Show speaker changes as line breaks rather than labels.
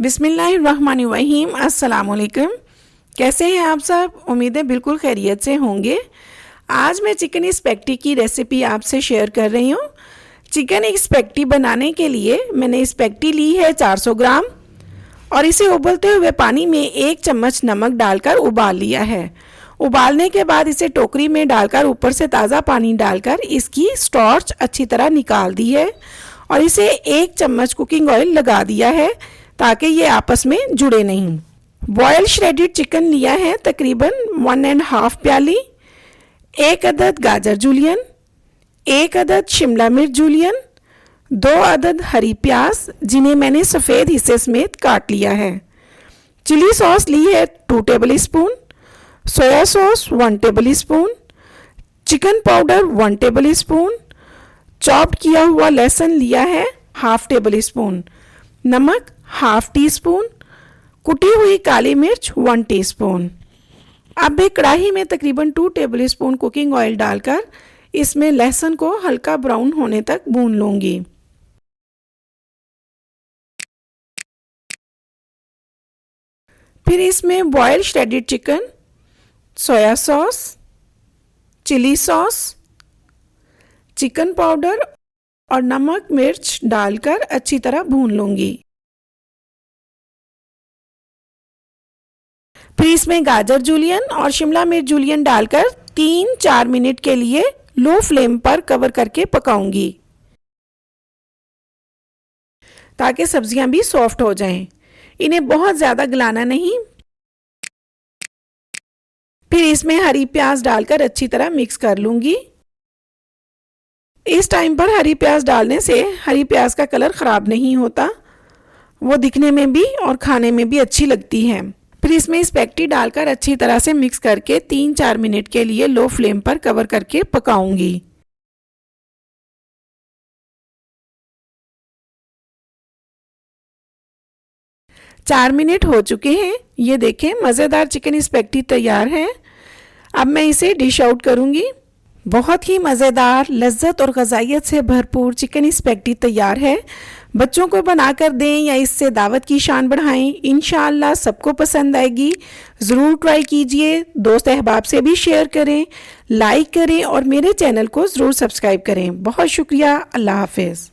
बिस्मिल्लाहिर्रहमानिर्रहीम। अस्सलाम वालेकुम। कैसे हैं आप सब? उम्मीद है बिल्कुल खैरियत से होंगे। आज मैं चिकन स्पैगेटी की रेसिपी आपसे शेयर कर रही हूँ। चिकन स्पैगेटी बनाने के लिए मैंने स्पैगेटी ली है 400 ग्राम और इसे उबलते हुए पानी में 1 चम्मच नमक डालकर उबाल लिया है। उबालने के बाद इसे टोकरी में डालकर ऊपर से ताज़ा पानी डालकर इसकी स्टार्च अच्छी तरह निकाल दी है और इसे 1 चम्मच कुकिंग ऑयल लगा दिया है ताकि ये आपस में जुड़े नहीं। बॉयल श्रेडेड चिकन लिया है तकरीबन 1.5 प्याली, 1 अदद गाजर जूलियन, 1 अदद शिमला मिर्च जूलियन, 2 अदद हरी प्याज जिन्हें मैंने सफ़ेद हिस्से समेत काट लिया है। चिली सॉस ली है 2 table spoon, soya sauce 1 table spoon, chicken powder 1 table spoon, chopped किया हुआ लहसुन लिया है 1/2 टेबल स्पून, नमक 1/2 टी स्पून, कुटी हुई काली मिर्च 1 टीस्पून। अब एक कढ़ाई में तकरीबन 2 टेबल स्पून कुकिंग ऑयल डालकर इसमें लहसुन को हल्का ब्राउन होने तक भून लूँगी। फिर इसमें boil shredded chicken, soya sauce, chilli sauce, chicken powder और नमक मिर्च डालकर अच्छी तरह भून लूँगी। फिर इसमें गाजर जूलियन और शिमला मिर्च जूलियन डालकर 3-4 मिनट के लिए लो फ्लेम पर कवर करके पकाऊंगी ताकि सब्जियां भी सॉफ्ट हो जाएं। इन्हें बहुत ज़्यादा गलाना नहीं। फिर इसमें हरी प्याज डालकर अच्छी तरह मिक्स कर लूँगी। इस टाइम पर हरी प्याज डालने से हरी प्याज का कलर ख़राब नहीं होता, वो दिखने में भी और खाने में भी अच्छी लगती है। फिर इसमें स्पैगेटी डालकर अच्छी तरह से मिक्स करके 3-4 मिनट के लिए लो फ्लेम पर कवर करके पकाऊंगी। चार मिनट हो चुके हैं। ये देखें मज़ेदार चिकन स्पैगेटी तैयार है। अब मैं इसे डिश आउट करूंगी। बहुत ही मज़ेदार, लज्जत और ग़ज़ाइयत से भरपूर चिकन स्पैगेटी तैयार है। बच्चों को बनाकर दें या इससे दावत की शान बढ़ाएं। इंशाअल्लाह सबको पसंद आएगी। ज़रूर ट्राई कीजिए। दोस्त अहबाब से भी शेयर करें, लाइक करें और मेरे चैनल को ज़रूर सब्सक्राइब करें। बहुत शुक्रिया। अल्लाह हाफ़िज़।